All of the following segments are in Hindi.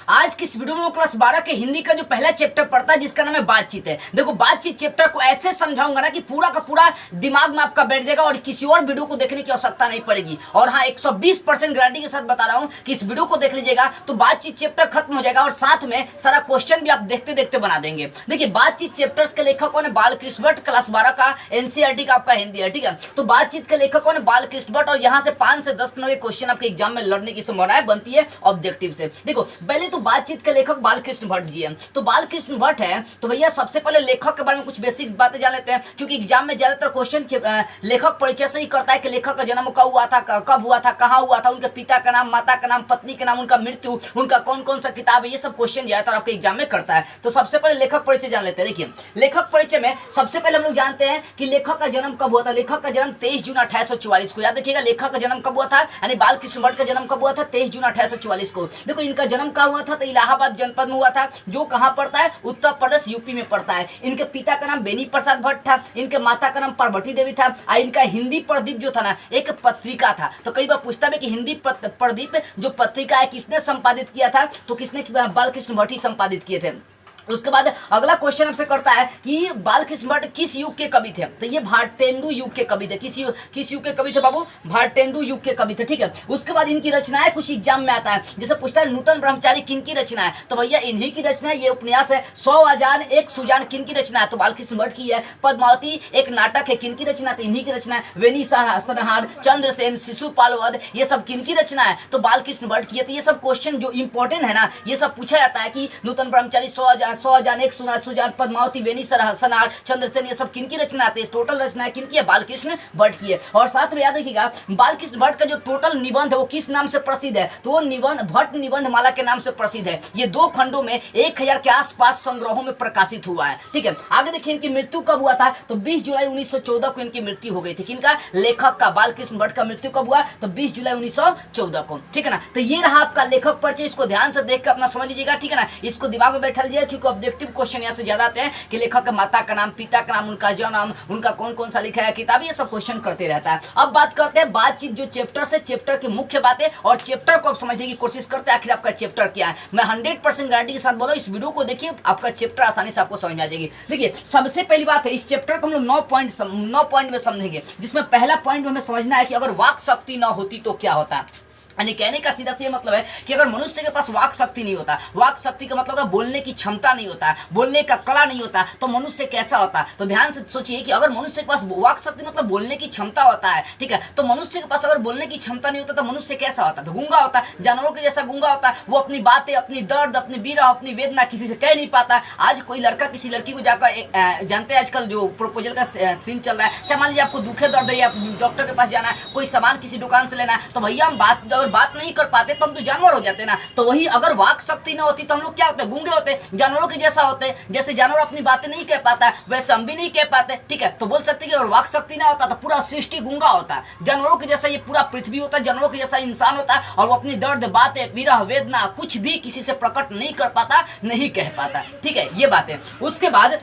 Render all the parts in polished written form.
आज की इस वीडियो में क्लास 12 के हिंदी का जो पहला चैप्टर पढ़ता है जिसका नाम है बातचीत है। देखो बातचीत चैप्टर को ऐसे समझाऊंगा ना कि पूरा का पूरा दिमाग में आपका बैठ जाएगा और किसी और वीडियो को देखने की आवश्यकता नहीं पड़ेगी। और हाँ 120% गारंटी के साथ बता रहा हूँ कि इस वीडियो को देख लीजिएगा तो बातचीत चैप्टर खत्म हो जाएगा और साथ में सारा क्वेश्चन भी आप देखते देखते बना देंगे। देखिए बातचीत चैप्टर्स के लेखक कौन है? बालकृष्ण भट्ट, क्लास 12 का एनसीईआरटी का आपका हिंदी है, ठीक है। तो बातचीत के लेखक कौन है? बालकृष्ण भट्ट। और यहाँ से 5 से 10 नंबर के क्वेश्चन आपके एग्जाम में लड़ने की संभावना बनती है ऑब्जेक्टिव से। देखो पहले तो बातचीत के लेखक बालकृष्ण भट्ट जी हैं। तो बालकृष्ण भट्ट है तो भैया सबसे पहले लेखक के बारे में कुछ बेसिक बातें जान लेते हैं, क्योंकि एग्जाम में ज्यादातर क्वेश्चन लेखक परिचय से ही करता है कि लेखक का जन्म कब हुआ था, कब हुआ था, कहाँ हुआ था, उनके पिता का नाम, माता का नाम, पत्नी का नाम, उनका मृत्यु, उनका कौन कौन सा किताब है, ये सब क्वेश्चन ज्यादातर आपके एग्जाम में करता है। तो सबसे पहले लेखक परिचय जान लेते हैं। देखिए लेखक परिचय में सबसे पहले हम लोग जानते हैं कि लेखक का जन्म कब हुआ था। लेखक का जन्म 23 जून 1844 को। याद रखिएगा लेखक का जन्म कब हुआ था, यानी बालकृष्ण भट्ट का जन्म कब हुआ था? 23 जून 1844 को। देखो इनका जन्म कहाँ हुआ था? तो इलाहाबाद जनपद में हुआ था, जो कहाँ पड़ता है? उत्तर प्रदेश यूपी में पड़ता है। इनके पिता का नाम बेनी प्रसाद भट्ट था, इनके माता का नाम पार्वती देवी था। और इनका हिंदी प्रदीप जो था ना एक पत्रिका था। तो कई बार पूछता है कि हिंदी प्रदीप जो पत्रिका है किसने संपादित किया था? तो किसने? बालकृष्ण भट्ट ही संपादित किए थे। उसके बाद अगला क्वेश्चन हमसे करता है कि बालकृष्ण भट्ट किस युग के कवि थे? तो ये भारतेंदु युग के कवि थे। किस युग के कवि थे बाबू? भारतेंदु युग के कवि थे, ठीक है। उसके बाद इनकी रचनाएं कुछ एग्जाम में आता है, जैसे पूछता है नूतन ब्रह्मचारी किन की रचना है? तो भैया इन्हीं की रचना है। ये उपन्यास है। 100 अजान एक सुजान किन की रचना है? तो बालकृष्ण भट्ट की है। पद्मावती एक नाटक है, किन की रचना? तो इन्हीं की रचना है। वेनी सनहार, चंद्रसेन, शिशुपाल वध, ये सब किन की रचना है? तो बालकृष्ण भट्ट की है। तो ये सब क्वेश्चन जो इंपॉर्टेंट है ना, ये सब पूछा जाता है कि नूतन ब्रह्मचारी, 100 अजान एक सुजान, पद्मावती, वेनी सनहार, चंद्रसेन, ये सब किनकी रचना आती है? टोटल रचना है किनकी है? बालकृष्ण भट्ट की है। और साथ में याद रखिएगा बालकृष्ण भट्ट का जो टोटल निबंध है वो किस नाम से प्रसिद्ध है? तो वो निबंध भट्ट निबंध माला के नाम से प्रसिद्ध है। ये 2 खंडों में 1000 के आसपास संग्रहों में प्रकाशित हुआ है, ठीक है। आगे देखिए इनकी मृत्यु कब हुआ था? तो 20 जुलाई 1914 को इनकी मृत्यु हो गई थी। किनका? लेखक का। बालकृष्ण भट्ट का मृत्यु कब हुआ? तो 20 जुलाई 1914 को, ठीक है ना। तो ये रहा आपका लेखक परिचय। इसको ध्यान से देख कर अपना समझ लीजिएगा, ठीक है ना। इसको दिमाग में बैठा लीजिएगा, क्योंकि ऑब्जेक्टिव क्वेश्चन यहाँ से ज्यादा आते हैं कि लेखक के माता का नाम, पिता का नाम, उनका जन्म, उनका कौन कौन सा लिखा है किताब, ये सब क्वेश्चन करते रहता है। अब बात करते हैं बातचीत जो चैप्टर से, चैप्टर की मुख्य बातें और चैप्टर को आप समझने की कोशिश करते हैं आखिर आपका चैप्टर क्या है। मैं 100% गारंटी के साथ बोल रहा हूं, इस वीडियो को देखिए आपका चैप्टर आसानी से आपको समझ में आ जाएगी। देखिए सबसे पहली बात है इस चैप्टर को हम लोग 9 पॉइंट में समझेंगे, जिसमें पहला पॉइंट में हमें समझना है कि अगर वाक शक्ति ना होती तो क्या होता। यानी कहने का सीधा से मतलब है कि अगर मनुष्य के पास वाक शक्ति नहीं होता, वाक शक्ति का मतलब है बोलने की क्षमता नहीं होता, बोलने का कला नहीं होता, तो मनुष्य कैसा होता? तो ध्यान से सोचिए कि अगर मनुष्य के पास वाक शक्ति मतलब बोलने की क्षमता होता है, ठीक है, तो मनुष्य के पास अगर बोलने की क्षमता नहीं होता तो मनुष्य कैसा होता? तो गूंगा होता, जानवरों के जैसा गूंगा होता। वो अपनी बातें, अपनी दर्द, अपनी बीरा, अपनी वेदना किसी से कह नहीं पाता। आज कोई लड़का किसी लड़की को जाकर, जानते हैं आजकल जो प्रपोजल का सीन चल रहा है, चाहे मान लीजिए आपको दुखे दर्द है या डॉक्टर के पास जाना है, कोई सामान किसी दुकान से लेना है, तो भैया हम अगर बात नहीं कर पाते तो हम तो जानवर हो जाते ना। तो वही अगर वाक शक्ति ना होती तो हम लोग क्या होते? गूंगे होते, जानवरों के जैसा होते। जैसे जानवर अपनी बातें नहीं कह पाता वैसे हम भी नहीं कह पाते, ठीक है। तो बोल सकते कि अगर वाक शक्ति ना होता तो पूरा सृष्टि गूंगा होता, जानवरों के जैसा ये पूरा पृथ्वी होता, जानवरों के जैसा इंसान होता, और वो अपनी दर्द, बातें, विरह, वेदना कुछ भी किसी से प्रकट नहीं कर पाता, नहीं कह पाता, ठीक है। ये बातें। उसके बाद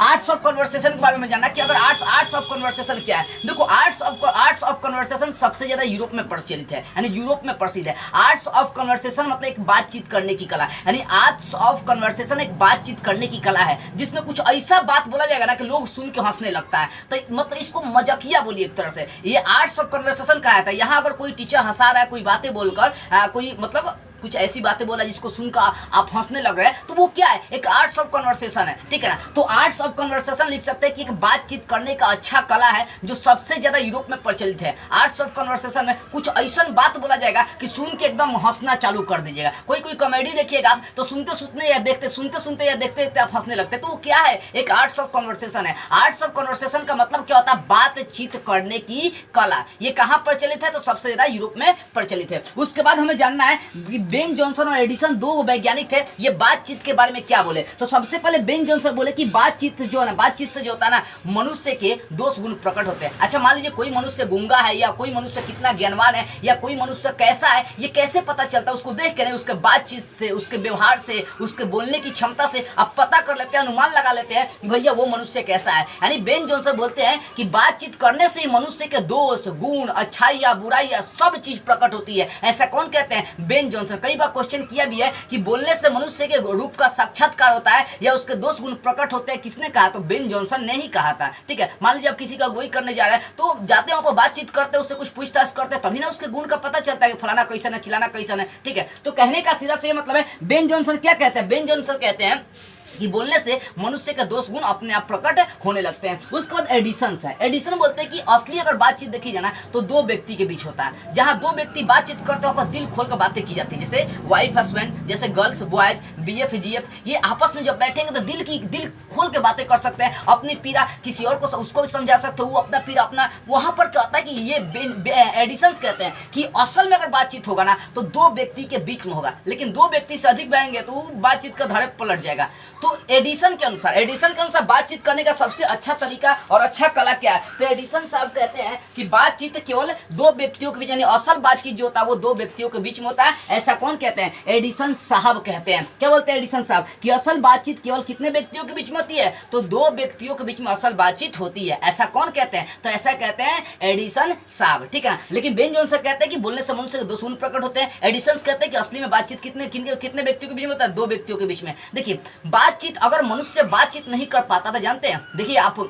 आर्ट्स ऑफ कन्वर्सेशन के बारे में जानना कि अगर आर्ट्स ऑफ कन्वर्सेशन क्या है। देखो आर्ट्स ऑफ कन्वर्सेशन सबसे ज्यादा यूरोप में प्रचलित है, यानी यूरोप में प्रसिद्ध है। आर्ट्स ऑफ कन्वर्सेशन मतलब एक बातचीत करने की कला, यानी आर्ट्स ऑफ कन्वर्सेशन एक बातचीत करने की कला है जिसमें कुछ ऐसा बात बोला जाएगा ना कि लोग सुन के हंसने लगता है। तो मतलब इसको मजाकिया बोलिए एक तरह से, ये आर्ट्स ऑफ कन्वर्सेशन कहा था। यहाँ अगर कोई टीचर हंसा रहा है कोई बातें बोलकर, कोई मतलब कुछ ऐसी बातें बोला जिसको सुनकर आप हंसने लग रहे हैं, तो वो क्या है? एक आर्ट्स ऑफ कन्वर्सेशन है, ठीक है ना। तो आर्ट्स ऑफ कन्वर्सेशन लिख सकते हैं कि एक बातचीत करने का अच्छा कला है जो सबसे ज्यादा यूरोप में प्रचलित है। आर्ट्स ऑफ कन्वर्सेशन में कुछ ऐसा बात बोला जाएगा कि सुन के एकदम हंसना चालू कर दीजिएगा। कोई कॉमेडी देखिएगा आप तो सुनते सुनते या देखते देखते आप हंसने लगते, तो वो क्या है? एक आर्ट्स ऑफ कन्वर्सेशन है। आर्ट्स ऑफ कन्वर्सेशन का मतलब क्या होता है? बातचीत करने की कला। ये कहाँ प्रचलित है? तो सबसे ज्यादा यूरोप में प्रचलित है। उसके बाद हमें जानना है बेन जॉनसन और एडिसन 2 वैज्ञानिक थे, ये बातचीत के बारे में क्या बोले। तो सबसे पहले बेन जॉनसन बोले कि बातचीत जो है ना, बातचीत से जो होता है ना मनुष्य के 2 गुण प्रकट होते हैं। अच्छा मान लीजिए कोई मनुष्य गूंगा है या कोई मनुष्य कितना ज्ञानवान है या कोई मनुष्य कैसा है, ये कैसे पता चलता है? उसको देख के नहीं, उसके बातचीत से, उसके व्यवहार से, उसके बोलने की क्षमता से आप पता कर लेते हैं, अनुमान लगा लेते हैं कि भैया वो मनुष्य कैसा है। यानी बेन जॉनसन बोलते हैं कि बातचीत करने से ही मनुष्य के दोष, गुण, अच्छाई या बुराई या सब चीज प्रकट होती है। ऐसा कौन कहते हैं? Ben Jonson. जॉनसन कई बार क्वेश्चन किया भी है कि बोलने से मनुष्य के रूप का साक्षात्कार होता है या उसके दोष गुण प्रकट होते हैं, किसने कहा? तो बेन जॉनसन ने ही कहा था। ठीक है, मान लीजिए आप किसी का अगुवाई करने जा रहे हैं तो जाते हैं वहां पर, बातचीत करते हैं, उससे कुछ पूछताछ करते हैं, तभी ना उसके गुण का पता चलता है कि फलाना कैसा है, चिलाना कैसा है। ठीक है, तो कहने का सीधा से मतलब है, बेन जॉनसन क्या कहते हैं? बेन जॉनसन कहते हैं कि बोलने से मनुष्य के दोष गुण अपने आप प्रकट होने लगते हैं। उसके बाद एडिशंस है। एडिशन बोलते हैं कि असली अगर बातचीत देखी जाना तो दो व्यक्ति के बीच होता है, जहां दो व्यक्ति बातचीत करते हैं वहां पर दिल खोल कर बातें की जाती है, जैसे वाइफ हस्बैंड, जैसे गर्ल्स बॉयज, बीएफ जीएफ, ये आपस में जब बैठेंगे तो दिल खोल के बातें कर सकते हैं, अपनी पीड़ा किसी और को उसको भी समझा सकते हो, वो अपना पीड़ा अपना। वहां पर क्या होता है कि ये एडिशंस कहते हैं कि असल में अगर बातचीत होगा ना तो दो व्यक्ति के बीच में होगा, लेकिन दो व्यक्ति से अधिक बहेंगे तो बातचीत का धरे पलट जाएगा। तो एडिशन के अनुसार बातचीत करने का सबसे अच्छा तरीका और अच्छा कला क्या है? तो एडिशन साहब कहते हैं कि बातचीत केवल दो व्यक्तियों के बीच, यानी असल बातचीत जो होता है वो दो व्यक्तियों के बीच में होता है। ऐसा कौन कहते हैं? एडिशन साहब कहते हैं। क्या बोलते हैं एडिशन साहब? कि असल बातचीत केवल कितने व्यक्तियों के बीच में होती है? तो दो व्यक्तियों के बीच में असल बातचीत होती है। ऐसा कौन कहते हैं? तो ऐसा कहते हैं एडिशन साहब। ठीक है, लेकिन बेन जॉनसन कहते हैं कि बोलने से मनुष्य के दोष गुण प्रकट होते हैं। एडिशन कहते हैं कि असली में बातचीत कितने व्यक्तियों के बीच में होता है? दो व्यक्तियों के बीच में। देखिए, बातचीत अगर मनुष्य बातचीत नहीं कर पाता था, जानते हैं, देखिए आप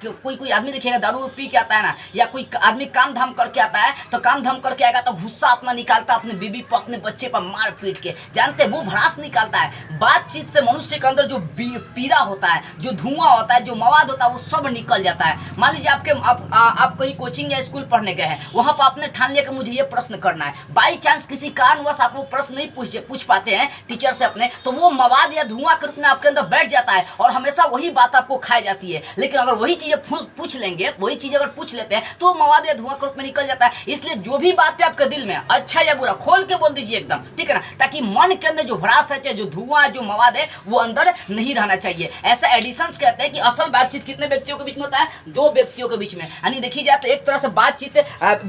कोई आदमी देखिएगा दारू पी के आता है ना, या कोई आदमी काम धाम करके आता है तो काम धाम करके आएगा तो गुस्सा अपना निकालता अपने बीबी पर, अपने बच्चे पर मार पीट के, जानते हैं, वो भड़ास निकालता है। बातचीत से मनुष्य के अंदर जो पीड़ा होता है, जो धुआं होता है, जो मवाद होता है, वो सब निकल जाता है। मान लीजिए आप कहीं कोचिंग या स्कूल पढ़ने गए हैं, वहां पर आपने ठान लिया कि मुझे ये प्रश्न करना है, बाई चांस किसी कारणवश आप वो प्रश्न नहीं पूछ पाते हैं टीचर से अपने, तो वो मवाद या धुआं के रूप में आपके अंदर बैठ जाता है और हमेशा वही बात आपको खाई जाती है। लेकिन अगर वही चीजें पूछ लेंगे, वही चीज अगर पूछ लेते हैं तो मवाद या धुआं के रूप में निकल जाता है। इसलिए जो भी बात है आपके दिल में, अच्छा या बुरा, खोल के बोल दीजिए एकदम, ठीक है ना, ताकि मन के अंदर जो भड़ास है, चाहे जो धुआं, जो मवाद है, वो अंदर नहीं रहना चाहिए। ऐसा एडिशंस कहते हैं कि असल बातचीत कितने व्यक्तियों के बीच में होता है? दो व्यक्तियों के बीच में। यानी देखी जाए तो एक तरह से बातचीत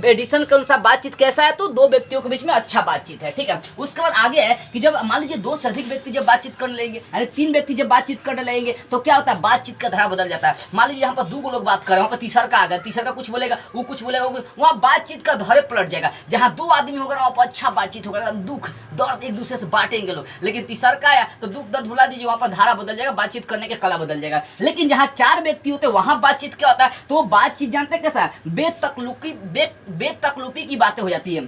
एडिशन के अनुसार बातचीत कैसा है? तो दो व्यक्तियों के बीच में अच्छा बातचीत है। ठीक है, उसके बाद आगे है कि जब मान लीजिए दो से अधिक व्यक्ति जब बातचीत करने लगेंगे, यानी तीन व्यक्ति जब बातचीत करने लगेंगे तो क्या होता है? बातचीत का धारा बदल जाता है। मान लीजिए यहाँ पर दो लोग बात कर रहे हैं, वहाँ पर तीसरा का आ गया, तीसरा का कुछ बोलेगा, वो कुछ बोलेगा, वहाँ बातचीत का धरे पलट जाएगा। जहाँ दो आदमी होगा वहाँ पर अच्छा बातचीत होगा, दुख दर्द एक दूसरे से बांटेंगे लोग। लेकिन तीसरा का आया तो दुख दर्द भुला दीजिए, वहाँ पर धारा बदल जाएगा, बातचीत करने के कला बदल जाएगा। लेकिन जहाँ चार व्यक्ति होते हैं वहाँ बातचीत क्या होता है? तो बातचीत जानते हैं कैसा? बेतकल्लुफी की बातें हो जाती है।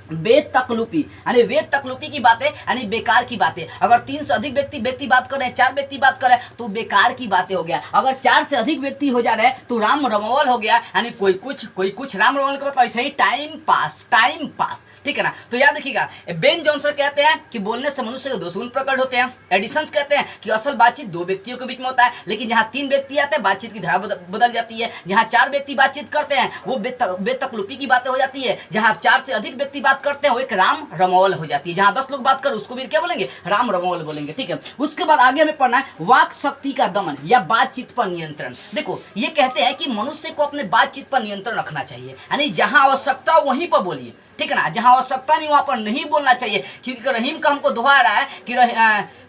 बेतकल्लुफी की बातें, यानी बेकार की बातें। अगर तीन से अधिक व्यक्ति बात कर रहे हैं, चार व्यक्ति बात कर रहे हैं तो बेकार की बातें हो गया। अगर चार से अधिक व्यक्ति हो जा रहे हैं तो राम रमवल हो गया, यानी कोई कुछ राम रमवल का मतलब ऐसे ही टाइम पास। ठीक है ना, तो याद रखिएगा, बेन जॉनसन कहते हैं कि बोलने से मनुष्य के दोष गुण प्रकट होते हैं। एडिशंस कहते हैं कि असल बातचीत दो व्यक्तियों के बीच में होता है, लेकिन जहां तीन व्यक्ति आते हैं बातचीत की धारा बदल जाती है। जहां चार व्यक्ति बातचीत करते हैं वो बेतकल्लुफी की बातें हो जाती है। जहां चार से अधिक व्यक्ति बात करते हैं वो एक राम रमवल हो जाती है। जहां 10 लोग बात कर उसको भी क्या बोलेंगे? राम रमवल बोलेंगे। ठीक है, उसके बाद आगे हमें पढ़ना है वाक शक्ति का दमन या बातचीत पर नियंत्रण। देखो, ये कहते हैं कि मनुष्य को अपने बातचीत पर नियंत्रण रखना चाहिए, यानी जहां आवश्यकता हो वहीं पर बोलिए। ठीक है ना, जहां आवश्यकता नहीं वहां पर नहीं बोलना चाहिए, क्योंकि रहीम का हमको दोहा रहा है कि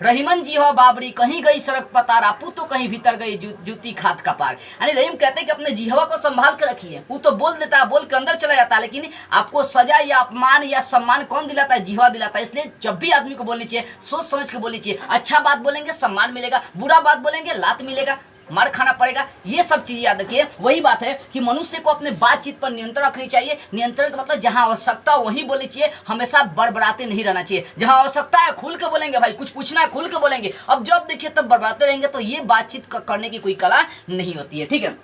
रहीमन जी हो बाबरी, कहीं गई सड़क पतारा, पू तो कहीं भीतर गई जूती खात का पार। यानी रहीम कहते हैं कि अपने जिहवा को संभाल के रखिए। वो तो बोल देता है, बोल के अंदर चला जाता है, लेकिन आपको सजा या अपमान या सम्मान कौन दिलाता है? जिहवा दिलाता है। इसलिए जब भी आदमी को बोलनी चाहिए सोच समझ के बोलनी चाहिए। अच्छा बात बोलेंगे सम्मान मिलेगा, बुरा बात बोलेंगे लात मिलेगा, मार खाना पड़ेगा। ये सब चीजें याद रखिए। वही बात है कि मनुष्य को अपने बातचीत पर नियंत्रण रखनी चाहिए। नियंत्रण का मतलब जहां आवश्यकता वहीं बोलनी चाहिए, हमेशा बड़बड़ाते नहीं रहना चाहिए। जहां आवश्यकता है खुल के बोलेंगे, भाई कुछ पूछना है खुल के बोलेंगे। अब जब देखिए तब बड़बड़ाते रहेंगे तो ये बातचीत करने की कोई कला नहीं होती है। ठीक है,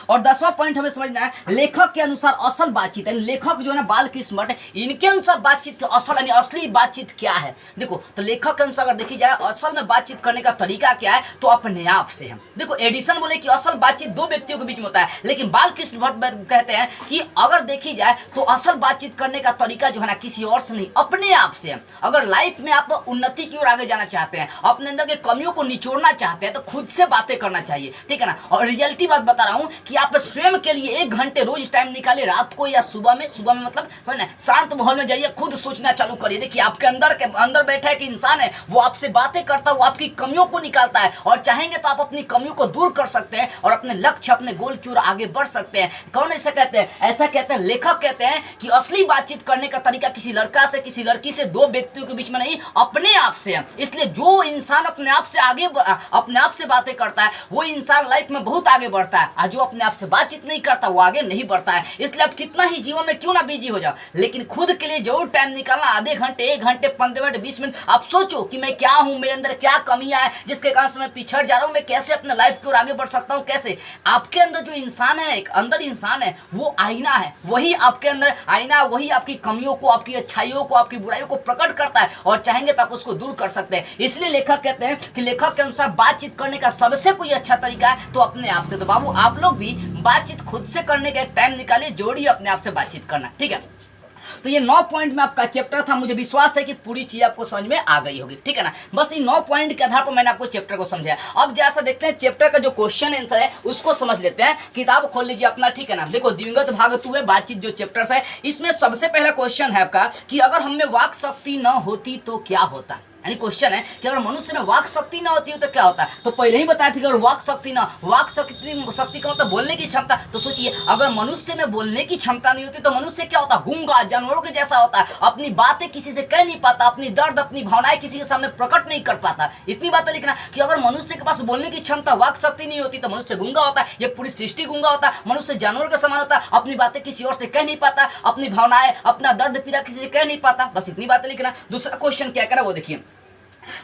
और 10वां पॉइंट हमें समझना है, लेखक के अनुसार असल बातचीत, यानी लेखक जो है ना बालकृष्ण भट्ट, इनके अनुसार बातचीत असल यानी असली बातचीत क्या है? देखो, तो लेखक के अनुसार अगर देखी जाए असल में बातचीत करने का तरीका क्या है, तो अपने आप से है। देखो, एडिशन बोले कि असल बातचीत दो व्यक्तियों के बीच में होता है, लेकिन बालकृष्ण भट्ट कहते हैं कि अगर देखी जाए तो असल बातचीत करने का तरीका जो है ना किसी और से नहीं, अपने आप से है। अगर लाइफ में आप उन्नति की ओर आगे जाना चाहते हैं, अपने अंदर के कमियों को निचोड़ना चाहते हैं, तो खुद से बातें करना चाहिए। ठीक है ना, और रियलिटी बात बता रहा हूं कि आप स्वयं के लिए 1 घंटे रोज टाइम निकालिए, रात को या सुबह में मतलब समझना शांत माहौल में जाइए, खुद सोचना चालू करिए। देखिए आपके अंदर बैठा एक इंसान है, वो आपसे बातें करता है, वो आपकी कमियों को निकालता है, और चाहेंगे तो आप अपनी कमियों को दूर कर सकते हैं और अपने लक्ष्य अपने गोल की ओर आगे बढ़ सकते हैं। कौन ऐसा कहते हैं? ऐसा कहते हैं लेखक कहते हैं कि असली बातचीत करने का तरीका किसी लड़का से किसी लड़की से 2 व्यक्तियों के बीच में नहीं, अपने आप से है। इसलिए जो इंसान अपने आप से बातें करता है वो इंसान लाइफ में बहुत आगे बढ़ता है, और जो अपने आप से बातचीत नहीं करता वो आगे नहीं बढ़ता है। इसलिए आप कितना ही जीवन में क्यों ना बिजी हो जाओ, लेकिन खुद के लिए जरूर टाइम निकालना, आधे घंटे 1 घंटे 15 मिनट 20 मिनट आप सोचो कि मैं क्या हूं, मेरे अंदर क्या कमियां है जिसके कारण से मैं पिछड़ जा रहा हूं, मैं कैसे अपने लाइफ की ओर आगे बढ़ सकता हूं, कैसे। आपके अंदर जो इंसान है, एक अंदर इंसान है, वो आईना है, वही आपके अंदर आईना, वही आपकी कमियों को, आपकी अच्छाइयों को, आपकी बुराइयों को प्रकट करता है, और चाहेंगे तो आप उसको दूर कर सकते हैं। इसलिए लेखक कहते हैं कि लेखक के अनुसार बातचीत करने का सबसे कोई अच्छा तरीका है तो अपने आप से। तो बाबू आप लोग भी बातचीत खुद से करने का एक टाइम निकालिए, जोड़िए अपने आप से बातचीत करना, ठीक है। तो ये 9 पॉइंट में आपका चैप्टर था, मुझे विश्वास है कि पूरी चीज आपको समझ में आ गई होगी, ठीक है ना। बस इन 9 पॉइंट के आधार पर मैंने आपको चैप्टर को समझाया। अब जैसा देखते हैं चैप्टर का जो क्वेश्चन आंसर है उसको समझ लेते हैं। किताब खोल लीजिए अपना, ठीक है ना। देखो दिवंगत भाग 2 है, बातचीत जो चैप्टर है, इसमें सबसे पहला क्वेश्चन है आपका कि अगर हम में वाक शक्ति न होती तो क्या होता। यानी क्वेश्चन है कि अगर मनुष्य में वाक शक्ति ना होती हो तो क्या होता है। तो पहले ही बताया था कि अगर वाक शक्ति का मतलब बोलने की क्षमता, तो सोचिए अगर मनुष्य में बोलने की क्षमता नहीं होती तो मनुष्य क्या होता, गूंगा, जानवरों के जैसा होता है, अपनी बातें किसी से कह नहीं पाता, अपनी दर्द अपनी भावनाएं किसी के सामने प्रकट नहीं कर पाता। इतनी बातें लिखना कि अगर मनुष्य के पास बोलने की क्षमता, वाक शक्ति नहीं होती तो मनुष्य गूंगा होता है, ये पूरी सृष्टि गूंगा होता है, मनुष्य जानवर का समान होता है, अपनी बातें किसी और से कह नहीं पाता, अपनी भावनाएं अपना दर्द पीड़ा किसी से कह नहीं पाता। बस इतनी बातें लिखना। दूसरा क्वेश्चन क्या करा वो देखिए,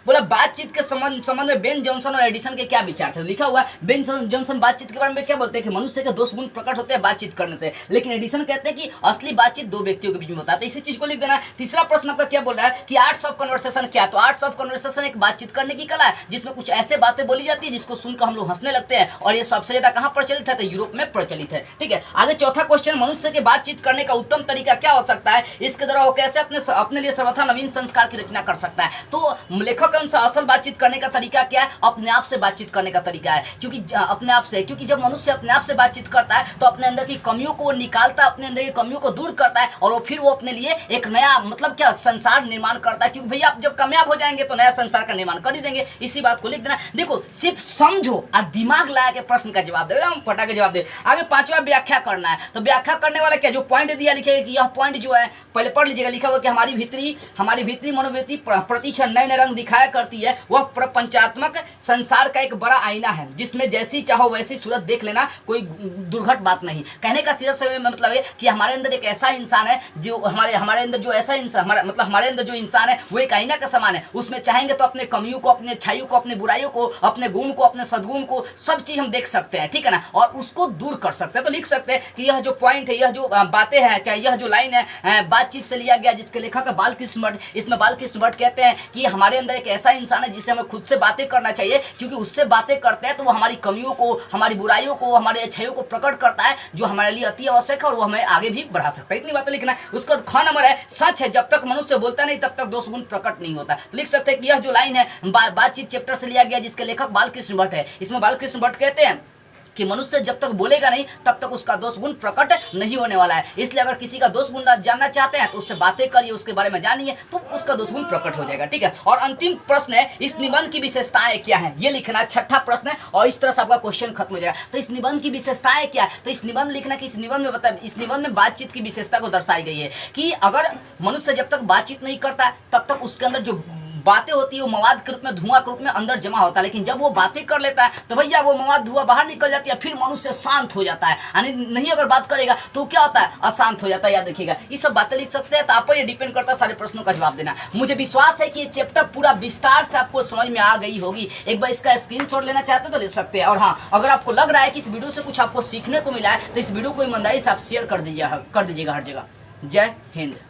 बोला बातचीत के संबंध में बेन जॉनसन और एडिसन के क्या विचार थे। लिखा हुआ है बेन जॉनसन बातचीत के बारे में क्या बोलते हैं कि मनुष्य के 2 गुण प्रकट होते हैं बातचीत करने से, लेकिन एडिसन कहते हैं कि असली बातचीत 2 व्यक्तियों के बीच में होता है। तो इसी चीज को लिख देना। तीसरा प्रश्न आपका क्या बोल रहा है कि आर्ट्स ऑफ कन्वर्सेशन क्या। तो आर्ट्स ऑफ कन्वर्सेशन एक बातचीत करने की कला है जिसमें कुछ ऐसे बातें बोली जाती है जिसको सुनकर हम लोग हंसने लगते हैं, और ये सबसे ज्यादा कहां प्रचलित है, तो यूरोप में प्रचलित है, ठीक है। आगे चौथा क्वेश्चन, मनुष्य के बातचीत करने का उत्तम तरीका क्या हो सकता है, इसके द्वारा वो कैसे अपने लिए सर्वथा नवीन संस्कार की रचना कर सकता है। तो लेखक के अनुसार असल बातचीत करने का तरीका क्या है, अपने आप से बातचीत करने का तरीका है। क्योंकि अपने आप से, क्योंकि जब मनुष्य अपने आप से बातचीत करता है तो अपने अंदर की कमियों को वो निकालता है, अपने अंदर की कमियों को दूर करता है, और वो फिर वो अपने लिए एक नया मतलब क्या संसार निर्माण करता है। क्योंकि भैया आप जब कामयाब हो जाएंगे तो नया संसार का निर्माण कर ही देंगे। इसी बात को लिख देना। देखो सिर्फ समझो और दिमाग लगा के प्रश्न का जवाब दे, हम फटाके जवाब दे। आगे 5वां व्याख्या करना है। तो व्याख्या करने वाला क्या, जो पॉइंट दिया लिखेगा कि यह पॉइंट जो है पहले पढ़ लीजिएगा। लिखा हुआ कि हमारी भीतरी मनोवृत्ति प्रतिक्षण नए नए रंग दिखाया करती है। वह प्रपंचात्मक संसार का एक बड़ा आईना है जिसमें जैसी चाहो वैसी सूरत देख लेना, कोई दुर्घट बात नहीं। कहने का सीधा सा मतलब है कि हमारे अंदर एक ऐसा इंसान है जो हमारे अंदर जो ऐसा इंसान हमारे अंदर जो इंसान है वो एक आईना का समान है। उसमें चाहेंगे तो अपने कमियों को, अपने अच्छाइयों को, अपने बुराइयों को, अपने गुण को, अपने सद्गुण को, सब चीज हम देख सकते हैं, ठीक है ना, और उसको दूर कर सकते हैं। तो लिख सकते हैं कि यह जो पॉइंट है, यह जो बातें हैं, चाहे यह जो लाइन है बातचीत से लिया गया, जिसके लेखक है बालकृष्ण भट्ट। इसमें बालकृष्ण भट्ट कहते हैं कि हमारे अंदर एक ऐसा इंसान है जिसे हमें खुद से बातें करना चाहिए, क्योंकि उससे बातें करते हैं तो वो हमारी कमियों को, हमारी बुराइयों को, हमारी अच्छाइयों को प्रकट करता है, जो हमारे लिए अति आवश्यक है, और वो हमें आगे भी बढ़ा सकता है। इतनी बातें लिखना है। उसका ख नंबर है, सच है जब तक मनुष्य बोलता नहीं तब तक 2 गुण प्रकट नहीं होता। तो लिख सकते हैं कि यह जो लाइन है बातचीत चैप्टर से लिया गया, जिसके लेखक बालकृष्ण भट्ट है। इसमें बालकृष्ण भट्ट कहते हैं कि मनुष्य जब तक बोलेगा नहीं तब तक उसका 2 गुण प्रकट नहीं होने वाला है। इसलिए अगर किसी का 2 गुण जानना चाहते हैं तो उससे बातें करिए, उसके बारे में जानिए, तो उसका 2 गुण प्रकट हो जाएगा, ठीक है। और अंतिम प्रश्न है, इस निबंध की विशेषताएं क्या है, ये लिखना। 6ठा प्रश्न है और इस तरह से आपका क्वेश्चन खत्म हो जाएगा। तो इस निबंध की विशेषताएं क्या है, तो इस निबंध लिखना कि इस निबंध में बातचीत की विशेषता को दर्शाई गई है कि अगर मनुष्य जब तक बातचीत नहीं करता तब तक उसके अंदर जो बातें होती है वो मवाद के रूप में, धुआं के रूप में अंदर जमा होता है, लेकिन जब वो बातें कर लेता है तो भैया वो मवाद धुआं बाहर निकल जाती है, फिर मनुष्य शांत हो जाता है। यानी नहीं अगर बात करेगा तो क्या होता है, अशांत हो जाता है। याद रखिएगा, ये सब बातें लिख सकते हैं। तो आप पर ये डिपेंड करता है सारे प्रश्नों का जवाब देना। मुझे विश्वास है कि ये चैप्टर पूरा विस्तार से आपको समझ में आ गई होगी। एक बार इसका स्क्रीनशॉट लेना चाहते तो ले सकते हैं। और हाँ, अगर आपको लग रहा है कि इस वीडियो से कुछ आपको सीखने को मिला है तो इस वीडियो को ईमानदारी से आप शेयर कर दीजिएगा हर जगह। जय हिंद।